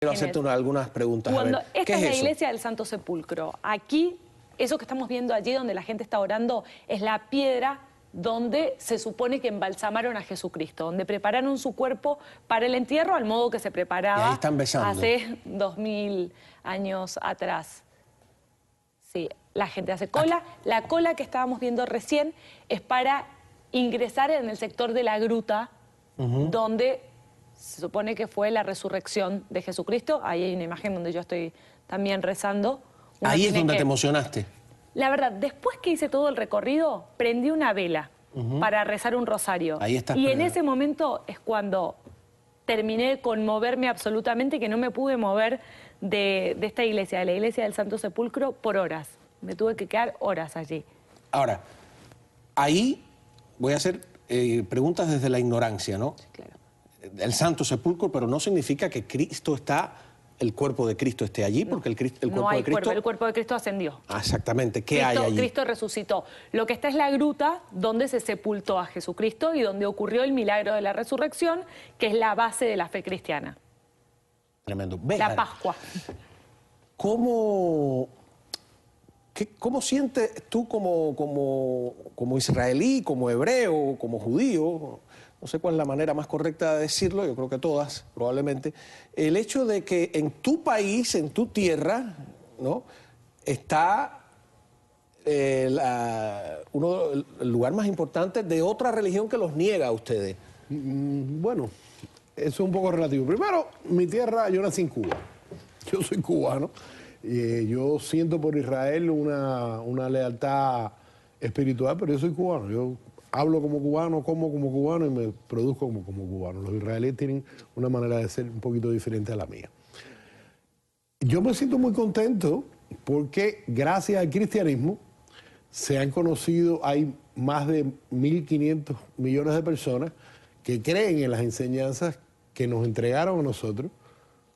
Quiero hacerte algunas preguntas. Cuando a ver, esta ¿qué es la eso? iglesia del Santo Sepulcro. Aquí, eso que estamos viendo allí donde la gente está orando, es la piedra donde se supone que embalsamaron a Jesucristo, donde prepararon su cuerpo para el entierro al modo que se preparaba Y ahí están besando. hace 2000 años atrás. Sí, la gente hace cola. La cola que estábamos viendo recién es para ingresar en el sector de la gruta, donde se supone que fue la resurrección de Jesucristo. Ahí hay una imagen donde yo estoy también rezando. Ahí es donde te emocionaste. La verdad, después que hice todo el recorrido, prendí una vela para rezar un rosario. Ahí estás y en ese momento es cuando terminé de conmoverme absolutamente, que no me pude mover de esta iglesia, de la iglesia del Santo Sepulcro, por horas. Me tuve que quedar horas allí. Ahora, ahí voy a hacer preguntas desde la ignorancia, ¿no? Sí, claro. El Santo Sepulcro, pero no significa que Cristo está, el cuerpo de Cristo esté allí, porque el cuerpo No hay de Cristo... cuerpo, el cuerpo de Cristo ascendió. Ah, exactamente, ¿qué hay allí? Cristo resucitó. Lo que está es la gruta donde se sepultó a Jesucristo y donde ocurrió el milagro de la resurrección, que es la base de la fe cristiana. Tremendo. La Pascua. ¿Cómo sientes tú como israelí, como hebreo, como judío, no sé cuál es la manera más correcta de decirlo, yo creo que todas, probablemente, el hecho de que en tu país, en tu tierra, ¿no?, está el lugar más importante de otra religión que los niega a ustedes? Bueno, eso es un poco relativo. Primero, mi tierra, yo nací en Cuba. Yo soy cubano. Yo siento por Israel una lealtad espiritual, pero yo soy cubano. Yo hablo como cubano, como cubano y me produzco como cubano. Los israelíes tienen una manera de ser un poquito diferente a la mía. Yo me siento muy contento porque gracias al cristianismo se han conocido, hay más de 1.500 millones de personas que creen en las enseñanzas que nos entregaron a nosotros,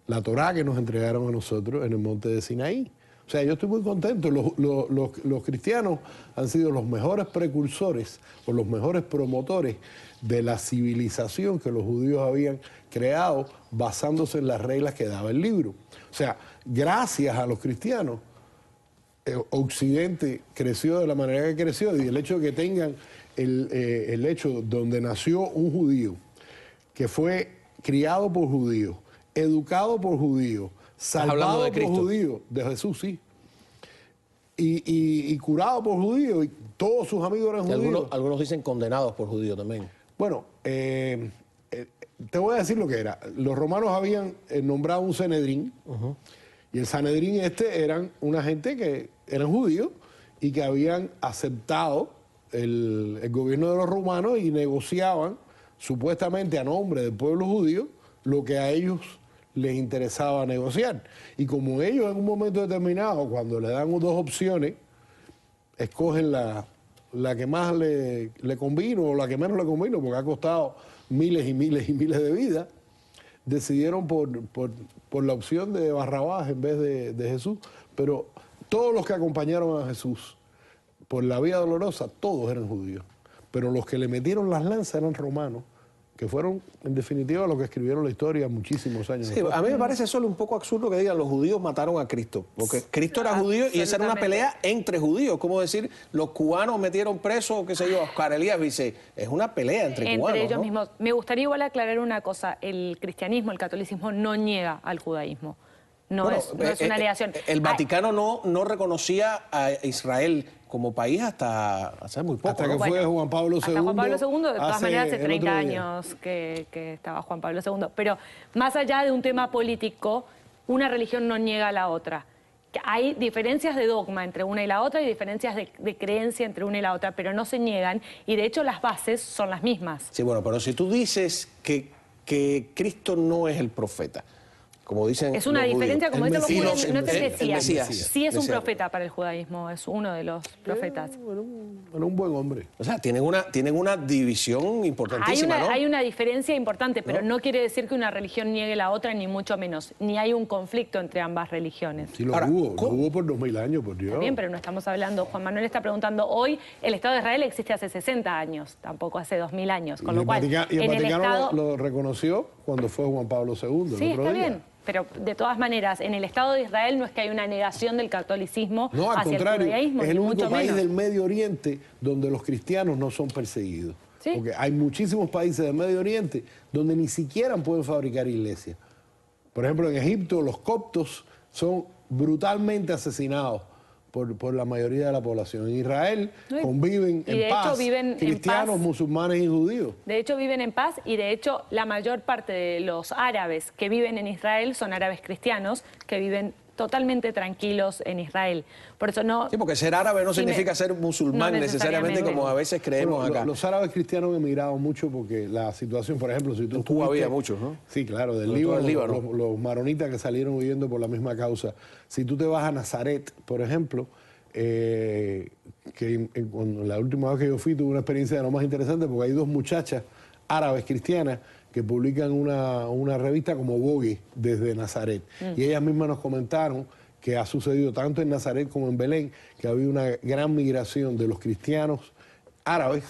la Torá que nos entregaron a nosotros en el monte de Sinaí. O sea, yo estoy muy contento. Los cristianos han sido los mejores precursores o los mejores promotores de la civilización que los judíos habían creado basándose en las reglas que daba el libro. O sea, gracias a los cristianos, Occidente creció de la manera que creció, y el hecho de que tengan el hecho donde nació un judío, que fue criado por judíos, educado por judíos, salvado por judíos, de Jesús, sí, y curado por judíos, y todos sus amigos eran judíos. Algunos dicen condenados por judíos también. Bueno, te voy a decir lo que era. Los romanos habían nombrado un Sanedrín, y el Sanedrín eran una gente que eran judíos y que habían aceptado el gobierno de los romanos y negociaban supuestamente a nombre del pueblo judío lo que a ellos les interesaba negociar. Y como ellos en un momento determinado, cuando le dan dos opciones, escogen la que más le convino o la que menos le convino, porque ha costado miles y miles y miles de vidas, decidieron por la opción de Barrabás en vez de Jesús. Pero todos los que acompañaron a Jesús por la vía dolorosa, todos eran judíos. Pero los que le metieron las lanzas eran romanos, que fueron, en definitiva, los que escribieron la historia muchísimos años después. A mí me parece solo un poco absurdo que digan los judíos mataron a Cristo, porque Cristo era judío y esa era una pelea entre judíos. Como decir, los cubanos metieron preso, qué sé yo, a Oscar Elías Vicé. Es una pelea entre cubanos, ellos ¿no? mismos. Me gustaría igual aclarar una cosa. El cristianismo, el catolicismo, no niega al judaísmo. No es una negación. El Vaticano no reconocía a Israel como país hasta hace muy poco. Hasta que fue Juan Pablo II. Hasta Juan Pablo II, de todas maneras, hace 30 años que estaba Juan Pablo II. Pero más allá de un tema político, una religión no niega a la otra. Hay diferencias de dogma entre una y la otra y diferencias de creencia entre una y la otra, pero no se niegan y de hecho las bases son las mismas. Sí, bueno, pero si tú dices que Cristo no es el profeta, como dicen es una diferencia, como dicen los judíos, no es el Mesías. Sí es un profeta para el judaísmo, es uno de los profetas. Era un buen hombre. O sea, tienen una división importantísima, ¿no? Hay una diferencia importante, pero no quiere decir que una religión niegue la otra, ni mucho menos. Ni hay un conflicto entre ambas religiones. Sí, lo hubo por 2000 años, por Dios. Está bien, pero no estamos hablando. Juan Manuel está preguntando, hoy el Estado de Israel existe hace 60 años, tampoco hace 2000 años. Con lo cual, el Vaticano lo reconoció cuando fue Juan Pablo II. Sí, está bien. pero de todas maneras, en el Estado de Israel no es que hay una negación del catolicismo No, al hacia contrario, el judaísmo, es el ni único mucho país menos. del Medio Oriente donde los cristianos no son perseguidos. Sí. Porque hay muchísimos países del Medio Oriente donde ni siquiera pueden fabricar iglesias. Por ejemplo, en Egipto los coptos son brutalmente asesinados por la mayoría de la población. En Israel No, conviven y de en hecho paz viven en cristianos, paz. musulmanes y judíos. De hecho, viven en paz y de hecho la mayor parte de los árabes que viven en Israel son árabes cristianos que viven totalmente tranquilos en Israel. Por eso no... Sí, porque ser árabe no Sí, significa ser musulmán no necesariamente, como a veces creemos Bueno, acá. los árabes cristianos han emigrado mucho porque la situación, por ejemplo, si tú En Cuba estuviste- había muchos, ¿no? Sí, claro, del Sobre todo Líbano, del Líbano. los maronitas que salieron huyendo por la misma causa. Si tú te vas a Nazaret, por ejemplo, cuando la última vez que yo fui tuve una experiencia de lo más interesante porque hay dos muchachas árabes cristianas que publican una revista como Vogue desde Nazaret. Y ellas mismas nos comentaron que ha sucedido tanto en Nazaret como en Belén, que había una gran migración de los cristianos árabes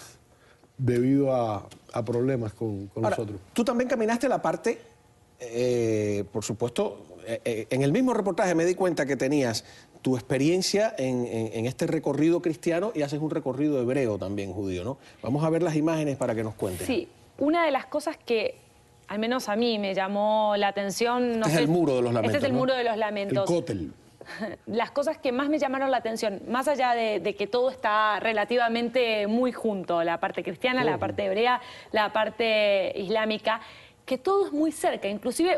debido a problemas con Ahora, nosotros. tú también caminaste la parte, por supuesto, en el mismo reportaje me di cuenta que tenías tu experiencia en este recorrido cristiano y haces un recorrido hebreo también, judío, ¿no? Vamos a ver las imágenes para que nos cuentes. Sí, una de las cosas que al menos a mí me llamó la atención... Este es el muro de los lamentos, Este es el ¿no? muro de los El lamentos. cótel. Las cosas que más me llamaron la atención, más allá de que todo está relativamente muy junto, la parte cristiana, la parte hebrea, la parte islámica, que todo es muy cerca. Inclusive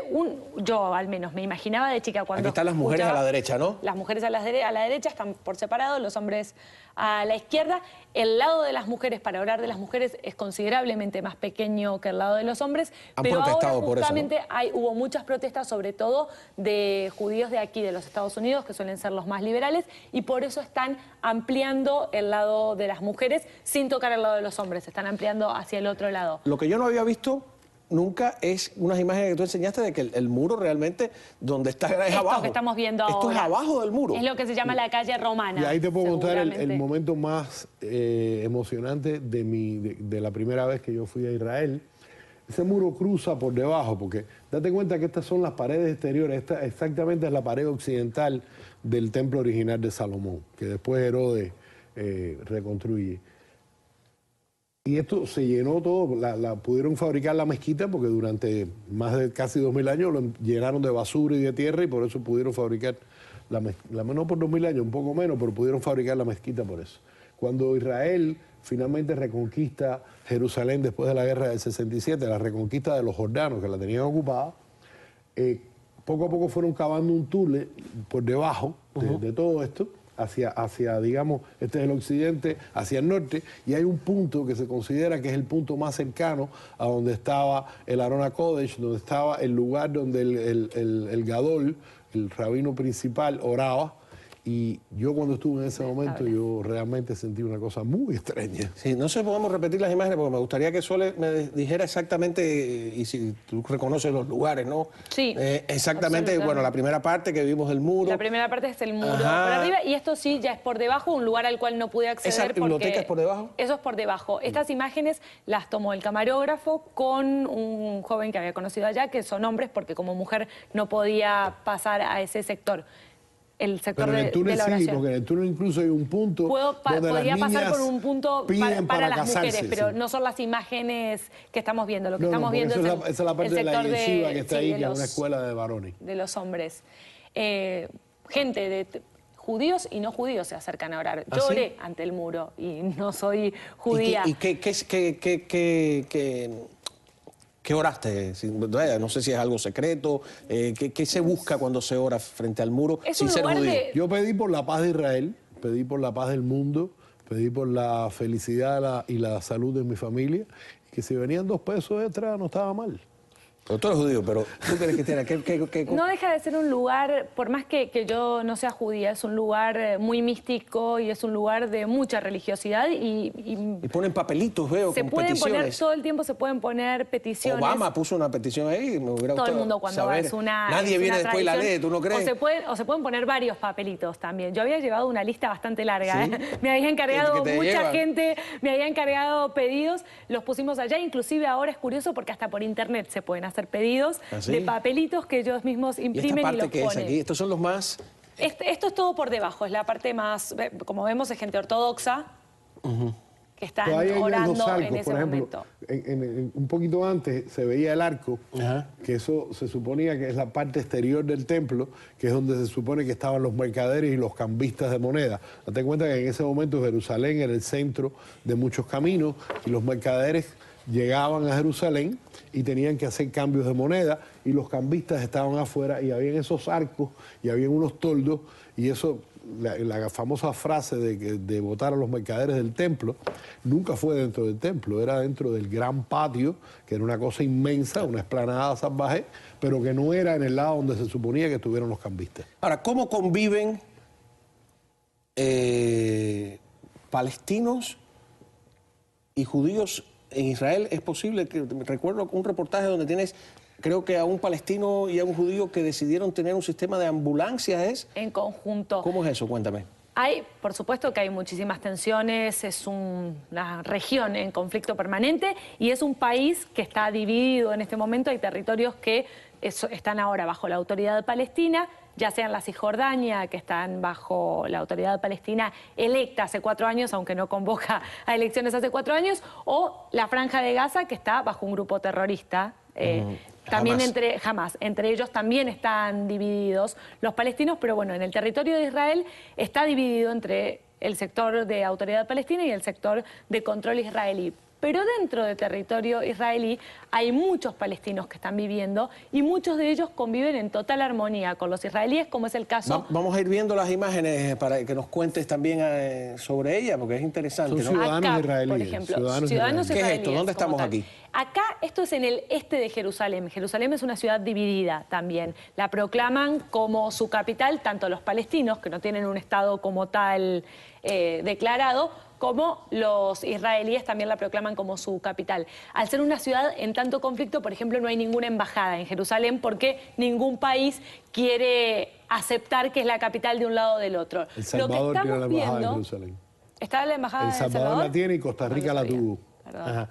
yo al menos me imaginaba de chica cuando... Aquí están las mujeres a la derecha, ¿no? Las mujeres a la derecha están por separado, los hombres a la izquierda. El lado de las mujeres, para orar de las mujeres, es considerablemente más pequeño que el lado de los hombres. Han pero protestado ahora por eso, ¿no? justamente hubo muchas protestas, sobre todo de judíos de aquí, de los Estados Unidos, que suelen ser los más liberales, y por eso están ampliando el lado de las mujeres sin tocar el lado de los hombres, están ampliando hacia el otro lado. Lo que yo no había visto nunca es unas imágenes que tú enseñaste de que el muro realmente donde está es Esto abajo. que estamos viendo Esto es ahora abajo del muro. es lo que se llama la calle romana. Y ahí te puedo contar el seguramente. momento más emocionante de la primera vez que yo fui a Israel. Ese muro cruza por debajo, porque date cuenta que estas son las paredes exteriores. Esta exactamente es la pared occidental del templo original de Salomón, que después Herodes reconstruye. Y esto se llenó todo, pudieron fabricar la mezquita porque durante más de casi 2000 años lo llenaron de basura y de tierra y por eso pudieron fabricar no por 2000 años, un poco menos, pero pudieron fabricar la mezquita por eso. Cuando Israel finalmente reconquista Jerusalén después de la guerra del 67, la reconquista de los jordanos que la tenían ocupada, poco a poco fueron cavando un túnel por debajo de todo esto, hacia, digamos, este es el occidente, hacia el norte, y hay un punto que se considera que es el punto más cercano a donde estaba el Arona Kodesh, donde estaba el lugar donde el Gadol, el rabino principal, oraba. Y yo cuando estuve en ese momento, yo realmente sentí una cosa muy extraña. Sí, no sé si podemos repetir las imágenes porque me gustaría que Sole me dijera exactamente, y si tú reconoces los lugares, ¿no? Sí, exactamente, absolutamente. bueno, la primera parte que vimos del muro. La primera parte es el muro Ajá. por arriba y esto sí ya es por debajo, un lugar al cual no pude acceder. ¿Esa biblioteca porque es por debajo? Eso es por debajo. Estas imágenes las tomó el camarógrafo con un joven que había conocido allá, que son hombres, porque como mujer no podía pasar a ese sector. El sector Pero en el túnel de la sí, oración. porque en el túnel incluso hay un punto donde Podría las pasar niñas por un punto piden para las casarse, mujeres, pero sí. no son las imágenes que estamos viendo. Lo que No, estamos porque viendo esa es la parte de la sector yeshiva que está sí, ahí, de que es una los- escuela de varones. de los hombres. Gente de judíos y no judíos se acercan a orar. ¿Ah, Yo sí? oré ante el muro y no soy judía. ¿Y qué oraste? No sé si es algo secreto. ¿Qué se busca cuando se ora frente al muro Es sin un ser lugar judío? de- Yo pedí por la paz de Israel, pedí por la paz del mundo, pedí por la felicidad y la salud de mi familia, y que si venían 2 pesos extra no estaba mal. Pero tú eres judío, pero tú que eres cristiana. No deja de ser un lugar, por más que yo no sea judía, es un lugar muy místico y es un lugar de mucha religiosidad y Y ponen papelitos, veo, se con pueden poner, peticiones. todo el tiempo se pueden poner peticiones. Obama puso una petición ahí y me hubiera Todo el gustado mundo cuando va saber. es una Nadie es viene una después y la tradición. lee, ¿tú no crees? O se pueden poner varios papelitos también. Yo había llevado una lista bastante larga. ¿Sí? Me había encargado ¿Que te mucha llevan? gente, me había encargado pedidos, los pusimos allá. Inclusive ahora es curioso porque hasta por internet se pueden hacer hacer pedidos de papelitos que ellos mismos imprimen y los que ponen. es aquí? Estos son los más... Esto es todo por debajo, es la parte más, como vemos, es gente ortodoxa que están orando en ese momento. Un poquito antes se veía el arco, que eso se suponía que es la parte exterior del templo, que es donde se supone que estaban los mercaderes y los cambistas de moneda. Date cuenta que en ese momento Jerusalén era el centro de muchos caminos y los mercaderes llegaban a Jerusalén y tenían que hacer cambios de moneda y los cambistas estaban afuera y habían esos arcos y habían unos toldos y eso, la famosa frase de botar a los mercaderes del templo, nunca fue dentro del templo, era dentro del gran patio, que era una cosa inmensa, una explanada salvaje, pero que no era en el lado donde se suponía que estuvieran los cambistas. Ahora, ¿cómo conviven palestinos y judíos en Israel? Es posible que, recuerdo un reportaje donde tienes, creo que a un palestino y a un judío que decidieron tener un sistema de ambulancias, ¿es? En conjunto. ¿Cómo es eso? Cuéntame. Por supuesto que hay muchísimas tensiones, es una región en conflicto permanente y es un país que está dividido en este momento. Hay territorios que están ahora bajo la autoridad palestina, ya sean la Cisjordania, que están bajo la autoridad palestina electa hace 4 años, aunque no convoca a elecciones hace 4 años, o la Franja de Gaza, que está bajo un grupo terrorista. También entre ellos también están divididos los palestinos, pero bueno, en el territorio de Israel está dividido entre el sector de autoridad palestina y el sector de control israelí. Pero dentro del territorio israelí hay muchos palestinos que están viviendo y muchos de ellos conviven en total armonía con los israelíes, como es el caso... Vamos a ir viendo las imágenes para que nos cuentes también sobre ella, porque es interesante. Son ciudadanos acá, israelíes. por ejemplo, ciudadanos israelíes. ¿Qué es esto? ¿Dónde estamos aquí? Acá, esto es en el este de Jerusalén. Jerusalén es una ciudad dividida también. La proclaman como su capital, tanto los palestinos, que no tienen un estado como tal declarado, como los israelíes también la proclaman como su capital. Al ser una ciudad en tanto conflicto, por ejemplo, no hay ninguna embajada en Jerusalén porque ningún país quiere aceptar que es la capital de un lado o del otro. El Salvador tiene la embajada en Jerusalén. ¿Está la embajada El Salvador la tiene y Costa Rica la tuvo. Ajá.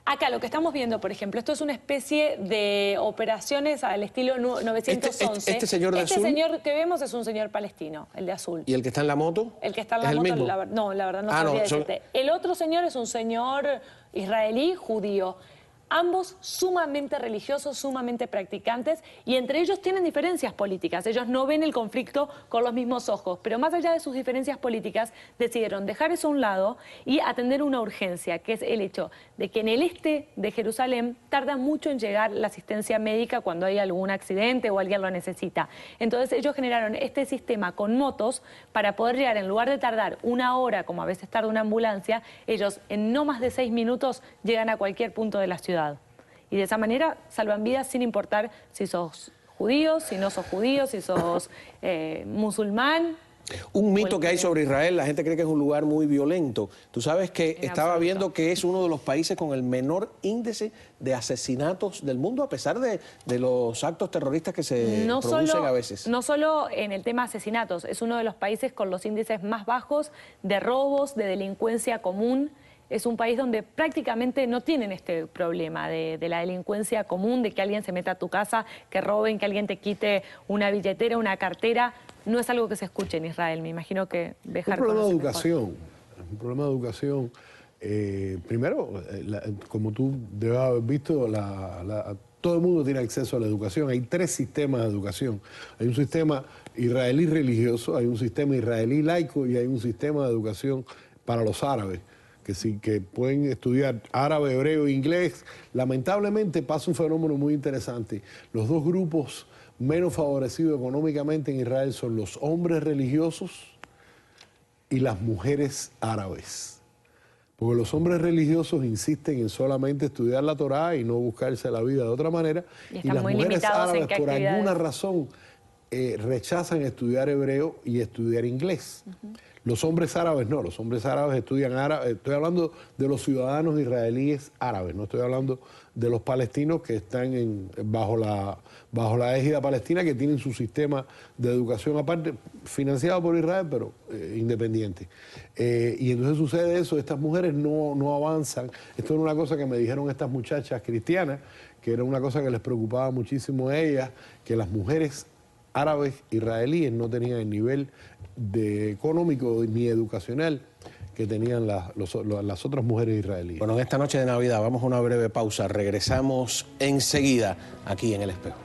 Acá lo que estamos viendo, por ejemplo, esto es una especie de operaciones al estilo 911. Este señor de azul. Este señor que vemos es un señor palestino, el de azul. ¿Y el que está en la moto? El que está en la ¿Es el moto, mismo? la verdad no sabría decirte. El otro señor es un señor israelí judío. Ambos sumamente religiosos, sumamente practicantes, y entre ellos tienen diferencias políticas. Ellos no ven el conflicto con los mismos ojos, pero más allá de sus diferencias políticas, decidieron dejar eso a un lado y atender una urgencia, que es el hecho de que en el este de Jerusalén tarda mucho en llegar la asistencia médica cuando hay algún accidente o alguien lo necesita. Entonces ellos generaron este sistema con motos para poder llegar, en lugar de tardar 1 hora, como a veces tarda una ambulancia, ellos en no más de 6 minutos llegan a cualquier punto de la ciudad. Y de esa manera salvan vidas sin importar si sos judío, si no sos judío, si sos musulmán. Un mito que hay sobre Israel, la gente cree que es un lugar muy violento. Tú sabes que estaba viendo que es uno de los países con el menor índice de asesinatos del mundo, a pesar de los actos terroristas que se producen a veces. No solo en el tema asesinatos, es uno de los países con los índices más bajos de robos, de delincuencia común. Es un país donde prácticamente no tienen este problema de la delincuencia común, de que alguien se meta a tu casa, que roben, que alguien te quite una billetera, una cartera. No es algo que se escuche en Israel, me imagino que Béjar un problema de conoce educación. mejor. Un problema de educación. Primero, como tú debes haber visto, todo el mundo tiene acceso a la educación. Hay 3 sistemas de educación. Hay un sistema israelí religioso, hay un sistema israelí laico y hay un sistema de educación para los árabes, que sí, que pueden estudiar árabe, hebreo e inglés. Lamentablemente pasa un fenómeno muy interesante. Los 2 grupos menos favorecidos económicamente en Israel son los hombres religiosos y las mujeres árabes. Porque los hombres religiosos insisten en solamente estudiar la Torá y no buscarse la vida de otra manera. Y Y están las muy mujeres limitados en árabes, qué por actividades. alguna razón, rechazan estudiar hebreo y estudiar inglés. Los hombres árabes no, los hombres árabes estudian árabe. Estoy hablando de los ciudadanos israelíes árabes, no estoy hablando de los palestinos que están bajo la égida palestina, que tienen su sistema de educación aparte, financiado por Israel, pero independiente. Y entonces sucede eso, estas mujeres no avanzan. Esto era una cosa que me dijeron estas muchachas cristianas, que era una cosa que les preocupaba muchísimo a ellas, que las mujeres árabes israelíes no tenían el nivel económico ni educacional que tenían las otras mujeres israelíes. Bueno, en esta noche de Navidad vamos a una breve pausa. Regresamos enseguida aquí en El Espejo.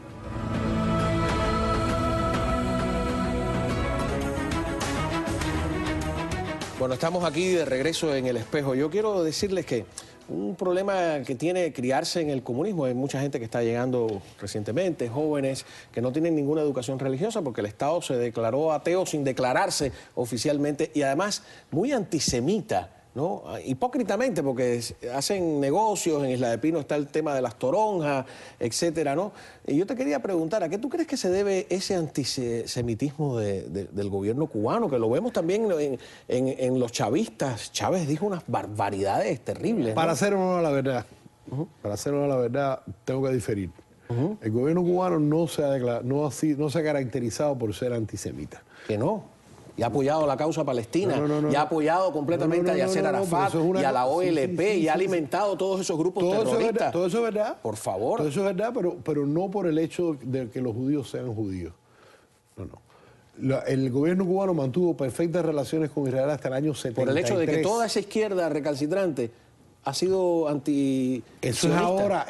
Bueno, estamos aquí de regreso en El Espejo. Yo quiero decirles que un problema que tiene criarse en el comunismo, hay mucha gente que está llegando recientemente, jóvenes que no tienen ninguna educación religiosa porque el Estado se declaró ateo sin declararse oficialmente y además muy antisemita, ¿no? Hipócritamente, porque hacen negocios, en Isla de Pino está el tema de las toronjas, etcétera, ¿no? Y yo te quería preguntar, ¿a qué tú crees que se debe ese antisemitismo del gobierno cubano? Que lo vemos también en los chavistas. Chávez dijo unas barbaridades terribles, ¿no? Para hacer honor a la verdad, para hacer honor a la verdad, tengo que diferir. El gobierno cubano no se ha caracterizado por ser antisemita. Que no. Y ha apoyado la causa palestina, y ha apoyado completamente a Yasser Arafat y a la OLP, y ha alimentado todos esos grupos terroristas. Todo eso es verdad. Por favor. Todo eso es verdad, pero no por el hecho de que los judíos sean judíos. No. El gobierno cubano mantuvo perfectas relaciones con Israel hasta el año 73. Por el hecho de que toda esa izquierda recalcitrante ha sido anti. Eso es ahora.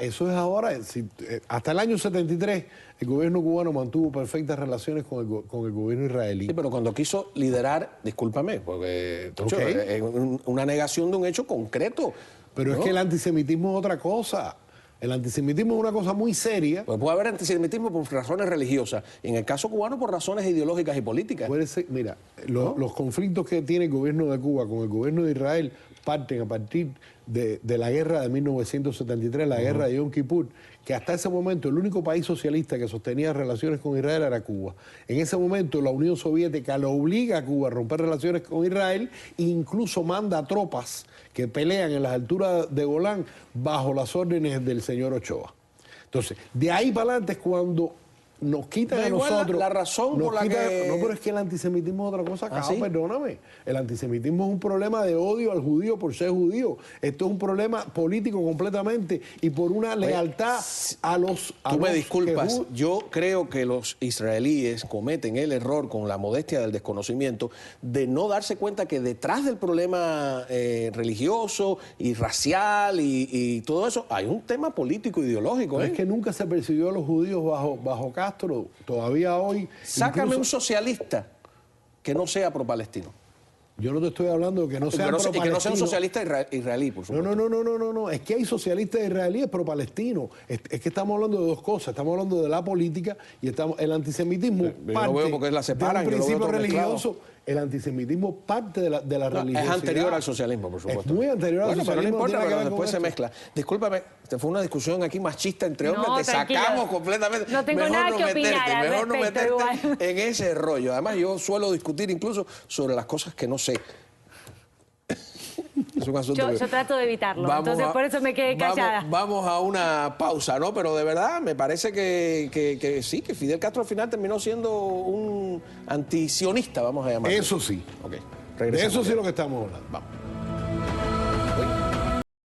Hasta el año 73 el gobierno cubano mantuvo perfectas relaciones con el gobierno israelí. Sí, pero cuando quiso liderar, discúlpame, porque es una negación de un hecho concreto. Pero ¿no? Es que el antisemitismo es otra cosa. El antisemitismo es una cosa muy seria. Pues puede haber antisemitismo por razones religiosas. En el caso cubano, por razones ideológicas y políticas. Puede ser, mira, los conflictos que tiene el gobierno de Cuba con el gobierno de Israel parten a partir de la guerra de 1973, la guerra de Yom Kippur, que hasta ese momento el único país socialista que sostenía relaciones con Israel era Cuba. En ese momento la Unión Soviética lo obliga a Cuba a romper relaciones con Israel e incluso manda tropas que pelean en las alturas de Golán bajo las órdenes del señor Ochoa. Entonces, de ahí para adelante es cuando nos quitan a nosotros. La razón por la que. No, pero es que el antisemitismo es otra cosa, cabrón, ¿sí? Perdóname. El antisemitismo es un problema de odio al judío por ser judío. Esto es un problema político completamente y por una lealtad a los. Tú me disculpas, yo creo que los israelíes cometen el error, con la modestia del desconocimiento, de no darse cuenta que detrás del problema religioso y racial y todo eso hay un tema político ideológico. Es que nunca se persiguió a los judíos bajo Castro, todavía hoy. Sácame un socialista que no sea pro-palestino. Yo no te estoy hablando de que no sea pro-palestino. Y que no sea un socialista israelí, por supuesto. No. Es que hay socialistas israelíes pro-palestinos. Es que estamos hablando de dos cosas. Estamos hablando de la política y el antisemitismo parte no veo porque la separan, de un principio religioso. Mezclado. El antisemitismo parte de la religiosidad. Es anterior al socialismo, por supuesto. Es muy anterior al socialismo. Pero no importa, pero después se mezcla. Discúlpame, fue una discusión aquí machista entre hombres, te sacamos completamente. No tengo nada que opinar mejor no meterte en ese rollo. Además, yo suelo discutir incluso sobre las cosas que no sé. Es un asunto yo trato de evitarlo, entonces por eso me quedé callada. Vamos a una pausa, ¿no? Pero de verdad me parece que sí, que Fidel Castro al final terminó siendo un antisionista, vamos a llamarlo. Eso sí. Ok, de eso sí es lo que estamos hablando. Vamos.